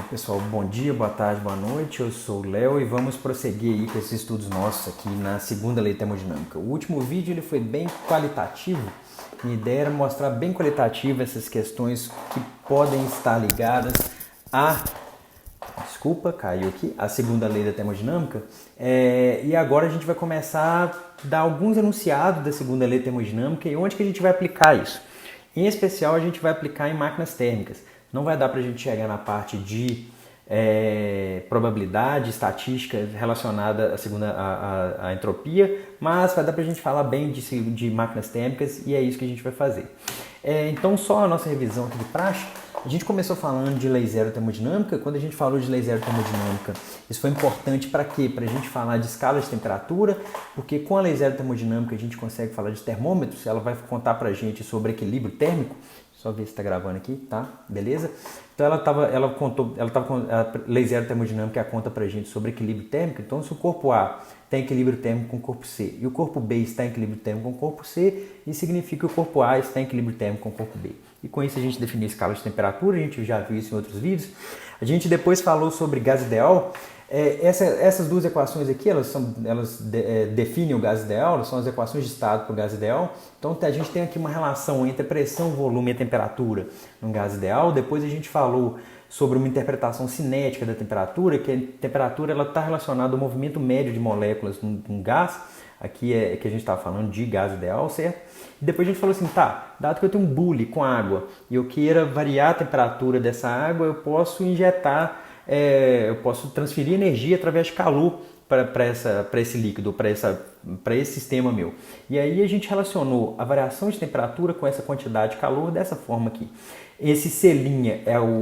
Pessoal, bom dia, boa tarde, boa noite. Eu sou o Léo e vamos prosseguir aí com esses estudos nossos aqui na segunda lei termodinâmica. O último vídeo ele foi bem qualitativo. Minha ideia era mostrar bem qualitativo essas questões que podem estar ligadas a... Desculpa, caiu aqui. A segunda lei da termodinâmica. E agora a gente vai começar a dar alguns enunciados da segunda lei termodinâmica e onde que a gente vai aplicar isso. Em especial, a gente vai aplicar em máquinas térmicas. Não vai dar para a gente chegar na parte de probabilidade, estatística relacionada à entropia, mas vai dar para a gente falar bem de máquinas térmicas e é isso que a gente vai fazer. Então, só a nossa revisão aqui de praxe. A gente começou falando de lei zero termodinâmica. Quando a gente falou de lei zero termodinâmica, isso foi importante para quê? Para a gente falar de escala de temperatura, porque com a lei zero termodinâmica a gente consegue falar de termômetros, ela vai contar para a gente sobre equilíbrio térmico. Só ver se está gravando aqui, tá? Beleza? Então a lei zero termodinâmica conta para a gente sobre equilíbrio térmico. Então, se o corpo A tem equilíbrio térmico com o corpo C e o corpo B está em equilíbrio térmico com o corpo C, isso significa que o corpo A está em equilíbrio térmico com o corpo B. E com isso a gente definiu a escala de temperatura, a gente já viu isso em outros vídeos. A gente depois falou sobre gás ideal. Essas duas equações aqui, elas definem o gás ideal, são as equações de estado para o gás ideal. Então a gente tem aqui uma relação entre a pressão, volume e a temperatura no gás ideal. Depois a gente falou sobre uma interpretação cinética da temperatura, que a temperatura está relacionada ao movimento médio de moléculas num gás. Aqui é que a gente estava falando de gás ideal, certo? E depois a gente falou assim, tá, dado que eu tenho um bule com água e eu queira variar a temperatura dessa água, eu posso injetar, eu posso transferir energia através de calor para esse líquido, para esse sistema meu. E aí a gente relacionou a variação de temperatura com essa quantidade de calor dessa forma aqui. Esse C'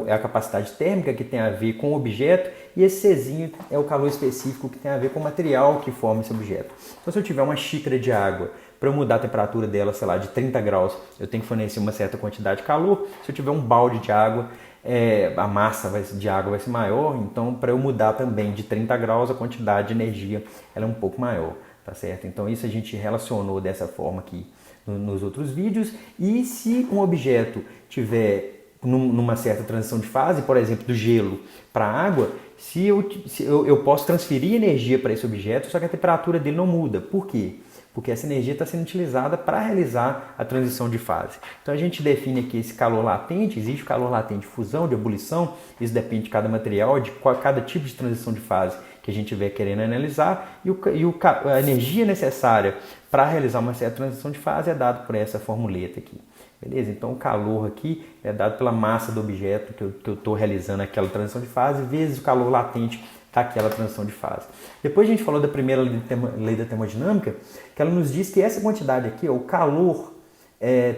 é a capacidade térmica que tem a ver com o objeto e esse Czinho é o calor específico que tem a ver com o material que forma esse objeto. Então se eu tiver uma xícara de água, para eu mudar a temperatura dela, sei lá, de 30 graus, eu tenho que fornecer uma certa quantidade de calor. Se eu tiver um balde de água, a massa de água vai ser maior, então para eu mudar também de 30 graus, a quantidade de energia ela é um pouco maior, tá certo? Então isso a gente relacionou dessa forma aqui nos outros vídeos. E se um objeto tiver numa certa transição de fase, por exemplo, do gelo para a água, se eu posso transferir energia para esse objeto, só que a temperatura dele não muda. Por quê? Porque essa energia está sendo utilizada para realizar a transição de fase. Então a gente define aqui esse calor latente, existe o calor latente de fusão, de ebulição, isso depende de cada material, de cada tipo de transição de fase que a gente estiver querendo analisar, e a energia necessária para realizar uma certa transição de fase é dado por essa formuleta aqui. Beleza? Então o calor aqui é dado pela massa do objeto que eu estou realizando aquela transição de fase, vezes o calor latente daquela transição de fase. Depois a gente falou da primeira lei da termodinâmica, que ela nos diz que essa quantidade aqui, o calor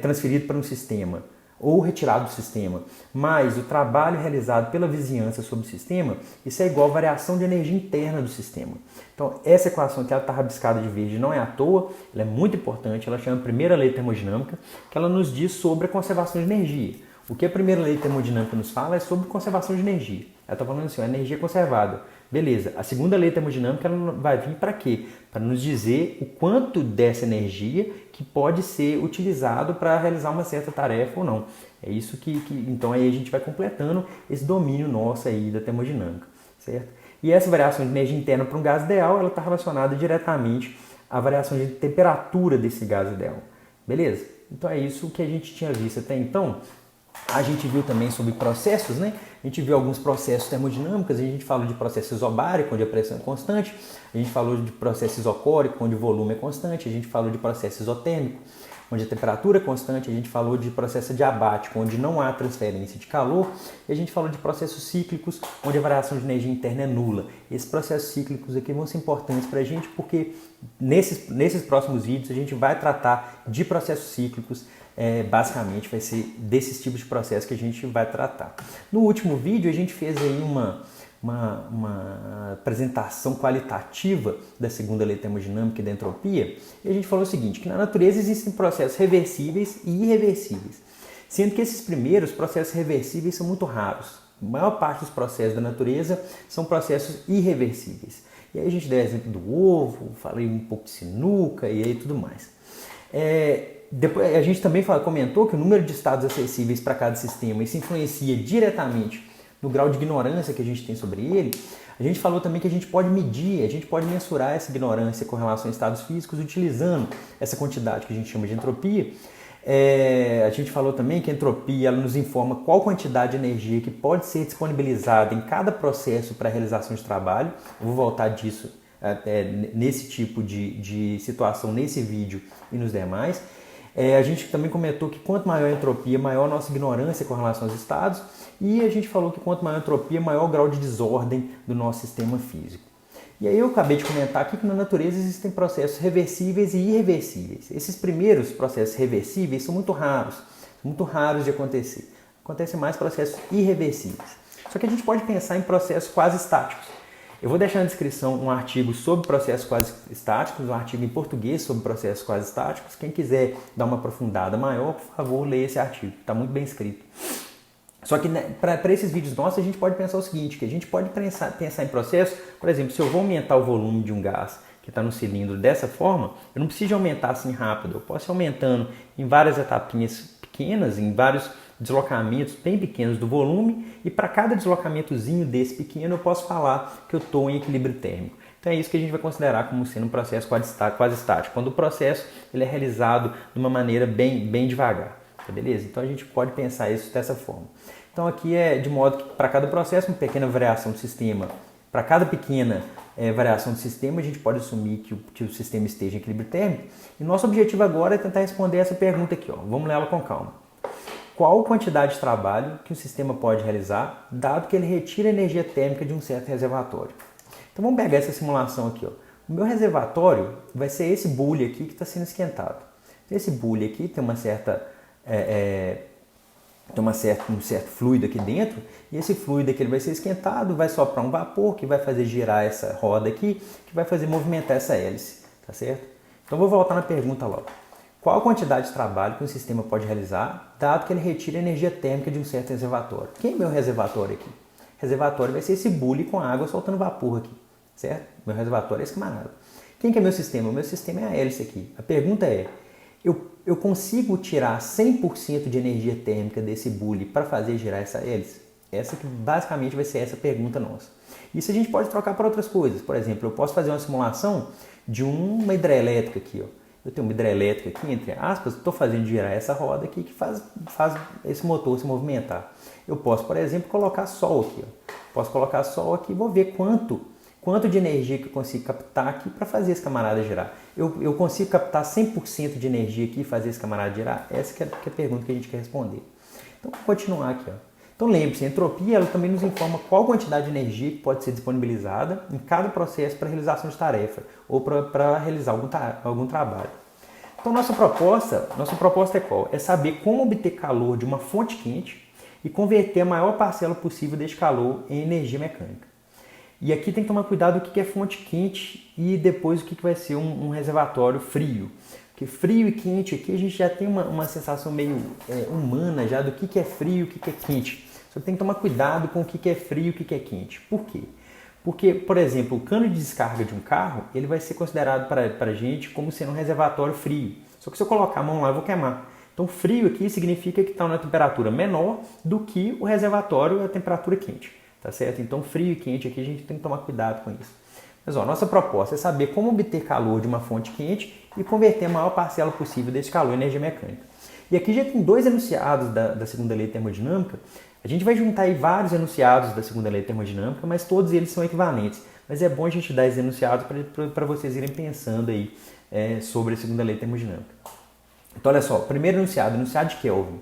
transferido para um sistema ou retirado do sistema, mais o trabalho realizado pela vizinhança sobre o sistema, isso é igual à variação de energia interna do sistema. Então essa equação que ela está rabiscada de verde não é à toa, ela é muito importante, ela chama primeira lei termodinâmica, que ela nos diz sobre a conservação de energia. O que a primeira lei termodinâmica nos fala é sobre conservação de energia. Ela está falando assim, a energia conservada. Beleza, a segunda lei termodinâmica ela vai vir para quê? Para nos dizer o quanto dessa energia que pode ser utilizado para realizar uma certa tarefa ou não. É isso então aí a gente vai completando esse domínio nosso aí da termodinâmica, certo? E essa variação de energia interna para um gás ideal, ela está relacionada diretamente à variação de temperatura desse gás ideal. Beleza? Então é isso que a gente tinha visto até então. A gente viu também sobre processos, né? A gente viu alguns processos termodinâmicos, a gente falou de processo isobárico, onde a pressão é constante, a gente falou de processo isocórico, onde o volume é constante, a gente falou de processo isotérmico, onde a temperatura é constante, a gente falou de processo adiabático, onde não há transferência de calor, e a gente falou de processos cíclicos, onde a variação de energia interna é nula. Esses processos cíclicos aqui vão ser importantes para a gente, porque nesses próximos vídeos a gente vai tratar de processos cíclicos. Basicamente vai ser desses tipos de processos que a gente vai tratar. No último vídeo a gente fez aí uma apresentação qualitativa da segunda lei termodinâmica e da entropia, e a gente falou o seguinte, que na natureza existem processos reversíveis e irreversíveis, sendo que esses primeiros processos reversíveis são muito raros. A maior parte dos processos da natureza são processos irreversíveis. E aí a gente deu exemplo do ovo, falei um pouco de sinuca e aí tudo mais. Depois, a gente também comentou que o número de estados acessíveis para cada sistema isso influencia diretamente no grau de ignorância que a gente tem sobre ele, a gente falou também que a gente pode medir, a gente pode mensurar essa ignorância com relação a estados físicos utilizando essa quantidade que a gente chama de entropia. A gente falou também que a entropia ela nos informa qual quantidade de energia que pode ser disponibilizada em cada processo para a realização de trabalho. Eu vou voltar disso nesse tipo de situação nesse vídeo e nos demais. A gente também comentou que quanto maior a entropia, maior a nossa ignorância com relação aos estados, e a gente falou que quanto maior a entropia, maior o grau de desordem do nosso sistema físico. E aí eu acabei de comentar aqui que na natureza existem processos reversíveis e irreversíveis. Esses primeiros processos reversíveis são muito raros de acontecer. Acontecem mais processos irreversíveis. Só que a gente pode pensar em processos quase estáticos. Eu vou deixar na descrição um artigo sobre processos quase estáticos, um artigo em português sobre processos quase estáticos. Quem quiser dar uma aprofundada maior, por favor, leia esse artigo. Está muito bem escrito. Só que para esses vídeos nossos, a gente pode pensar o seguinte, que a gente pode pensar em processos, por exemplo, se eu vou aumentar o volume de um gás que está no cilindro dessa forma, eu não preciso aumentar assim rápido. Eu posso ir aumentando em várias etapinhas pequenas, em vários deslocamentos bem pequenos do volume, e para cada deslocamentozinho desse pequeno eu posso falar que eu estou em equilíbrio térmico. Então é isso que a gente vai considerar como sendo um processo quase estático, quando o processo ele é realizado de uma maneira bem devagar, tá beleza? Então a gente pode pensar isso dessa forma. Então aqui é de modo que para cada processo uma pequena variação do sistema, para cada pequena variação do sistema a gente pode assumir que o sistema esteja em equilíbrio térmico, e nosso objetivo agora é tentar responder essa pergunta aqui, ó. Vamos ler ela com calma. Qual quantidade de trabalho que o sistema pode realizar, dado que ele retira a energia térmica de um certo reservatório? Então vamos pegar essa simulação aqui. Ó. O meu reservatório vai ser esse bule aqui que está sendo esquentado. Esse bule aqui tem um certo fluido aqui dentro, e esse fluido aqui ele vai ser esquentado, vai soprar um vapor que vai fazer girar essa roda aqui, que vai fazer movimentar essa hélice, tá certo? Então vou voltar na pergunta logo. Qual a quantidade de trabalho que um sistema pode realizar, dado que ele retira a energia térmica de um certo reservatório? Quem é meu reservatório aqui? Reservatório vai ser esse bule com água soltando vapor aqui, certo? Meu reservatório é esse camarada. Quem que é meu sistema? O meu sistema é a hélice aqui. A pergunta é, eu consigo tirar 100% de energia térmica desse bule para fazer girar essa hélice? Essa que basicamente vai ser essa pergunta nossa. Isso a gente pode trocar para outras coisas. Por exemplo, eu posso fazer uma simulação de uma hidrelétrica aqui, ó. Eu tenho uma hidrelétrica aqui, entre aspas, estou fazendo girar essa roda aqui que faz esse motor se movimentar. Eu posso, por exemplo, colocar sol aqui. Ó. Posso colocar sol aqui e vou ver quanto de energia que eu consigo captar aqui para fazer esse camarada girar. Eu consigo captar 100% de energia aqui e fazer esse camarada girar? Essa que é a pergunta que a gente quer responder. Então, vou continuar aqui. Ó. Então, lembre-se, a entropia ela também nos informa qual quantidade de energia que pode ser disponibilizada em cada processo para a realização de tarefa ou para realizar algum trabalho. Então, nossa proposta é qual? É saber como obter calor de uma fonte quente e converter a maior parcela possível deste calor em energia mecânica. E aqui tem que tomar cuidado do que é fonte quente e depois o que vai ser um reservatório frio. Porque frio e quente aqui a gente já tem uma sensação meio humana já do que é frio e o que é quente. Só que tem que tomar cuidado com o que é frio e o que é quente. Por quê? Porque, por exemplo, o cano de descarga de um carro ele vai ser considerado para a gente como sendo um reservatório frio. Só que se eu colocar a mão lá eu vou queimar. Então frio aqui significa que está numa temperatura menor do que o reservatório a temperatura quente. Tá certo? Então frio e quente aqui a gente tem que tomar cuidado com isso. Mas ó, nossa proposta é saber como obter calor de uma fonte quente e converter a maior parcela possível desse calor em energia mecânica. E aqui já tem dois enunciados da segunda lei de termodinâmica. A gente vai juntar aí vários enunciados da segunda lei de termodinâmica, mas todos eles são equivalentes. Mas é bom a gente dar esses enunciados para vocês irem pensando aí sobre a segunda lei de termodinâmica. Então olha só, primeiro enunciado de Kelvin.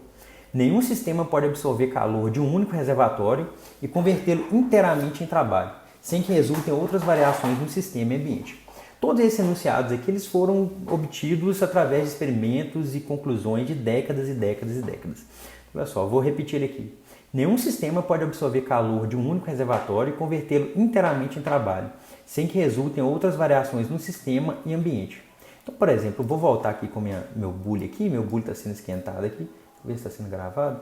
Nenhum sistema pode absorver calor de um único reservatório e convertê-lo inteiramente em trabalho, sem que resultem outras variações no sistema e ambiente. Todos esses enunciados aqui eles foram obtidos através de experimentos e conclusões de décadas e décadas e décadas. Olha só, vou repetir ele aqui. Nenhum sistema pode absorver calor de um único reservatório e convertê-lo inteiramente em trabalho, sem que resultem outras variações no sistema e ambiente. Então, por exemplo, eu vou voltar aqui com meu bule aqui, meu bule está sendo esquentado aqui, ver se está sendo gravado.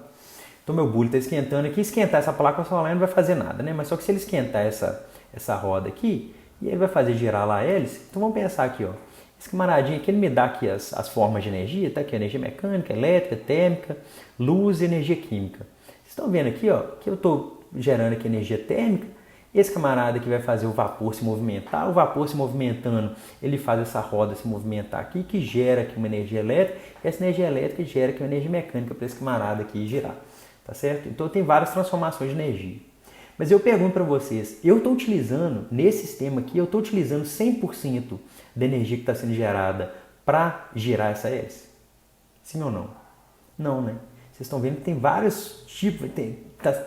Então meu bule está esquentando aqui, esquentar essa placa solar não vai fazer nada, né? Mas só que se ele esquentar essa roda aqui, e ele vai fazer girar lá a hélice, então vamos pensar aqui, ó. Esse camaradinho aqui, ele me dá aqui as formas de energia, tá aqui, energia mecânica, elétrica, térmica, luz e energia química. Vocês estão vendo aqui, ó, que eu estou gerando aqui energia térmica. Esse camarada aqui vai fazer o vapor se movimentar. O vapor se movimentando, ele faz essa roda se movimentar aqui, que gera aqui uma energia elétrica. E essa energia elétrica gera aqui uma energia mecânica para esse camarada aqui girar. Tá certo? Então tem várias transformações de energia. Mas eu pergunto para vocês, eu estou utilizando, nesse sistema aqui, eu estou utilizando 100% da energia que está sendo gerada para girar essa hélice? Sim ou não? Não, né? Vocês estão vendo que tem vários tipos,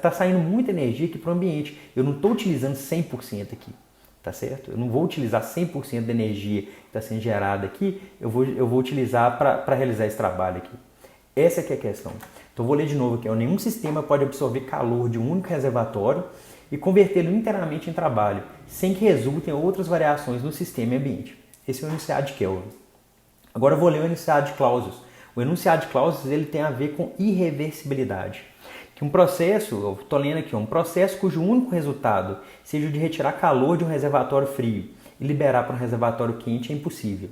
tá saindo muita energia aqui para o ambiente. Eu não estou utilizando 100% aqui, tá certo? Eu não vou utilizar 100% da energia que está sendo gerada aqui, eu vou utilizar para realizar esse trabalho aqui. Essa que é a questão. Então eu vou ler de novo aqui. Nenhum sistema pode absorver calor de um único reservatório e convertê-lo inteiramente em trabalho, sem que resultem outras variações no sistema e ambiente. Esse é o enunciado de Kelvin. Agora eu vou ler o enunciado de Clausius. O enunciado de Clausius ele tem a ver com irreversibilidade. Que um processo, eu estou lendo aqui, um processo cujo único resultado seja o de retirar calor de um reservatório frio e liberar para um reservatório quente é impossível.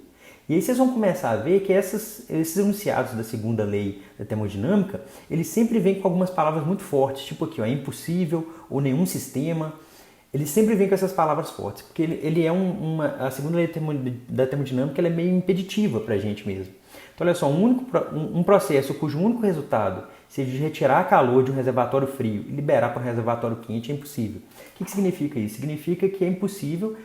E aí vocês vão começar a ver que esses enunciados da segunda lei da termodinâmica, eles sempre vêm com algumas palavras muito fortes, tipo aqui, ó, impossível ou nenhum sistema. Ele sempre vem com essas palavras fortes, porque ele é a segunda lei da termodinâmica ela é meio impeditiva para a gente mesmo. Então olha só, um processo cujo único resultado seja de retirar calor de um reservatório frio e liberar para um reservatório quente é impossível. O que significa isso? Significa que é impossível,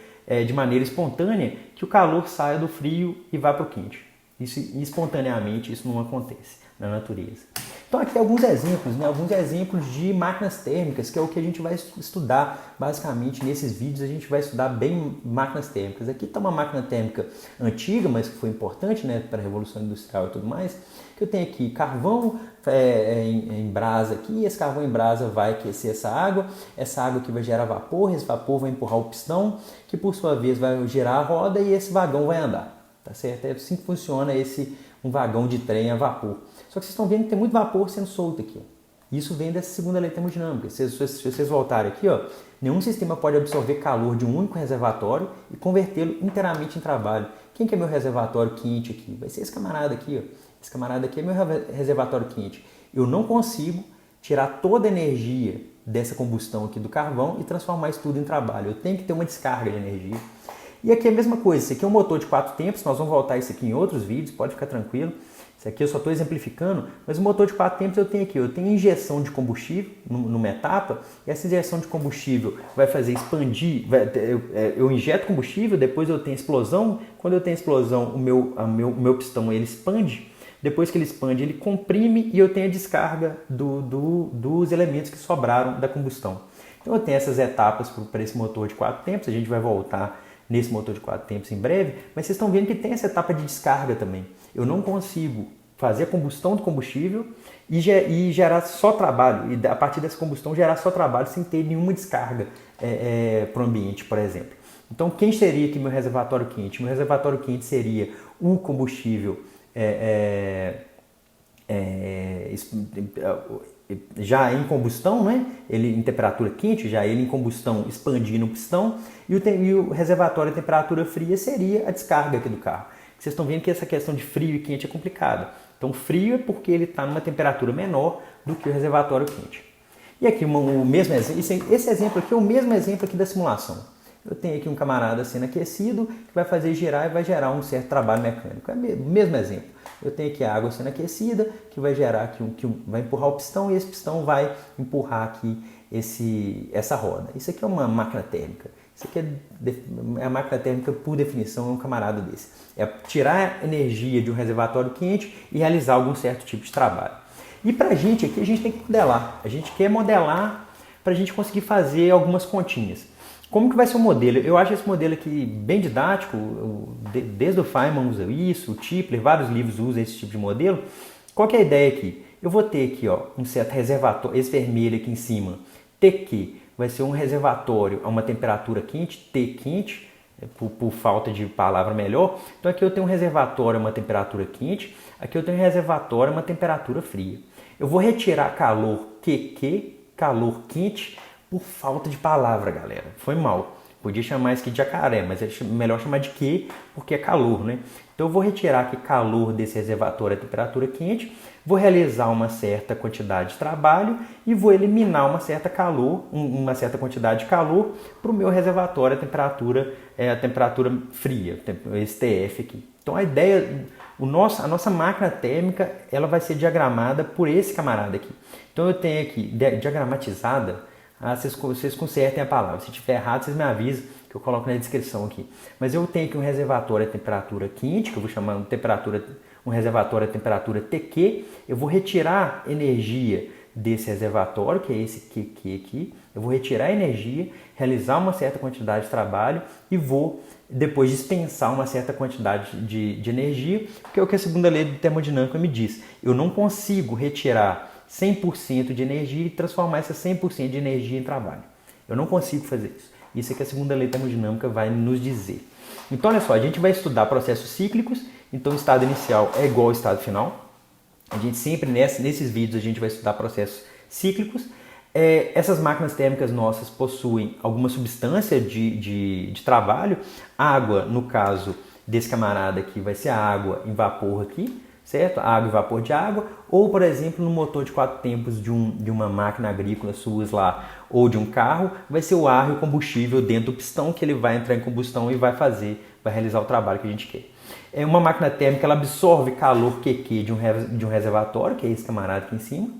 de maneira espontânea, que o calor saia do frio e vá para o quente. Isso, espontaneamente, isso não acontece na natureza. Então aqui alguns exemplos, alguns exemplos de máquinas térmicas, que é o que a gente vai estudar basicamente nesses vídeos. A gente vai estudar bem máquinas térmicas. Aqui está uma máquina térmica antiga, mas que foi importante, para a Revolução Industrial e tudo mais. Que eu tenho aqui carvão em brasa aqui, e esse carvão em brasa vai aquecer essa água aqui vai gerar vapor, esse vapor vai empurrar o pistão, que por sua vez vai girar a roda e esse vagão vai andar. Tá certo? É assim que funciona um vagão de trem a vapor. Só que vocês estão vendo que tem muito vapor sendo solto aqui. Isso vem dessa segunda lei termodinâmica. Se vocês voltarem aqui, nenhum sistema pode absorver calor de um único reservatório e convertê-lo inteiramente em trabalho. Quem que é meu reservatório quente aqui? Vai ser esse camarada aqui. Esse camarada aqui é meu reservatório quente. Eu não consigo tirar toda a energia dessa combustão aqui do carvão e transformar isso tudo em trabalho. Eu tenho que ter uma descarga de energia. E aqui é a mesma coisa. Esse aqui é um motor de 4 tempos. Nós vamos voltar isso aqui em outros vídeos, pode ficar tranquilo. Isso aqui eu só estou exemplificando, mas o motor de 4 tempos eu tenho injeção de combustível numa etapa, e essa injeção de combustível vai fazer expandir, eu injeto combustível, depois eu tenho explosão. Quando eu tenho explosão, o meu pistão ele expande, depois que ele expande ele comprime e eu tenho a descarga dos elementos que sobraram da combustão. Então eu tenho essas etapas para esse motor de 4 tempos, a gente vai voltar nesse motor de 4 tempos em breve, mas vocês estão vendo que tem essa etapa de descarga também. Eu não consigo fazer a combustão do combustível e gerar só trabalho, e a partir dessa combustão gerar só trabalho sem ter nenhuma descarga para o ambiente, por exemplo. Então, quem seria aqui meu reservatório quente? Meu reservatório quente seria o combustível já em combustão, ele em temperatura quente, já ele em combustão expandindo o pistão, e o reservatório em temperatura fria seria a descarga aqui do carro. Vocês estão vendo que essa questão de frio e quente é complicada. Então, frio é porque ele está numa temperatura menor do que o reservatório quente. E aqui o mesmo exemplo, esse exemplo aqui é o mesmo exemplo aqui da simulação. Eu tenho aqui um camarada sendo aquecido que vai fazer girar e vai gerar um certo trabalho mecânico. É o mesmo exemplo. Eu tenho aqui a água sendo aquecida que vai gerar aqui vai empurrar o pistão, e esse pistão vai empurrar aqui essa roda. Isso aqui é uma máquina térmica. Isso aqui é a máquina térmica por definição, é um camarada desse. É tirar energia de um reservatório quente e realizar algum certo tipo de trabalho. E para a gente aqui, a gente tem que modelar. A gente quer modelar para a gente conseguir fazer algumas continhas. Como que vai ser o modelo? Eu acho esse modelo aqui bem didático, desde o Feynman usa isso, o Tipler, vários livros usam esse tipo de modelo. Qual que é a ideia aqui? Eu vou ter aqui um certo reservatório, esse vermelho aqui em cima, TQ, vai ser um reservatório a uma temperatura quente, T quente, por falta de palavra melhor. Então aqui eu tenho um reservatório a uma temperatura quente, aqui eu tenho um reservatório a uma temperatura fria. Eu vou retirar calor QQ, calor quente, por falta de palavra, galera. Foi mal. Podia chamar isso aqui de jacaré, mas é melhor chamar de Q, porque é calor, né? Então eu vou retirar aqui calor desse reservatório a temperatura quente, vou realizar uma certa quantidade de trabalho e vou eliminar uma certa quantidade de calor para o meu reservatório a temperatura fria, esse TF aqui. Então a ideia, a nossa máquina térmica, ela vai ser diagramada por esse camarada aqui. Então eu tenho aqui, diagramatizada, vocês consertem a palavra. Se tiver errado, vocês me avisam que eu coloco na descrição aqui. Mas eu tenho aqui um reservatório a temperatura quente, que eu vou chamar um reservatório a temperatura TQ. Eu vou retirar energia desse reservatório, que é esse QQ aqui. Eu vou retirar a energia, realizar uma certa quantidade de trabalho e vou depois dispensar uma certa quantidade de energia, que é o que a segunda lei de termodinâmica me diz. Eu não consigo retirar 100% de energia e transformar essa 100% de energia em trabalho. Eu não consigo fazer isso. Isso é que a segunda lei termodinâmica vai nos dizer. Então, olha só, a gente vai estudar processos cíclicos. Então, o estado inicial é igual ao estado final. A gente sempre, nesses vídeos, a gente vai estudar processos cíclicos. Essas máquinas térmicas nossas possuem alguma substância de trabalho. Água, no caso desse camarada aqui, vai ser a água em vapor aqui, certo? Água e vapor de água. Ou, por exemplo, no motor de 4 tempos de uma máquina agrícola suas lá, ou de um carro, vai ser o ar e o combustível dentro do pistão, que ele vai entrar em combustão e vai realizar o trabalho que a gente quer. Uma máquina térmica, ela absorve calor QQ de um reservatório, que é esse camarada aqui em cima,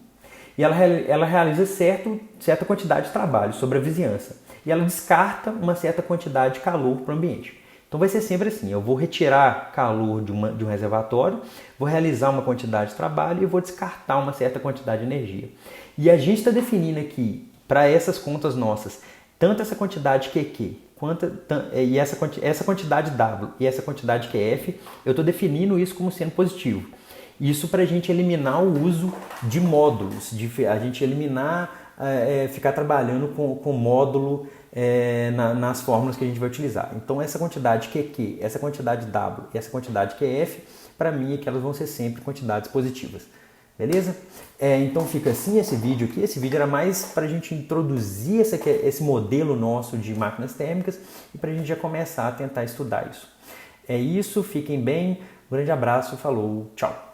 e ela realiza certa quantidade de trabalho sobre a vizinhança. E ela descarta uma certa quantidade de calor para o ambiente. Então vai ser sempre assim, eu vou retirar calor de um reservatório, vou realizar uma quantidade de trabalho e vou descartar uma certa quantidade de energia. E a gente está definindo aqui, para essas contas nossas, tanto essa quantidade QQ, e essa quantidade W e essa quantidade QF, eu estou definindo isso como sendo positivo. Isso para a gente eliminar o uso de módulos, a gente ficar trabalhando com módulo nas fórmulas que a gente vai utilizar. Então essa quantidade QQ, essa quantidade W e essa quantidade QF, para mim é que elas vão ser sempre quantidades positivas. Beleza? Então fica assim esse vídeo aqui. Esse vídeo era mais para a gente introduzir esse modelo nosso de máquinas térmicas e para a gente já começar a tentar estudar isso. É isso, fiquem bem, um grande abraço, falou, tchau!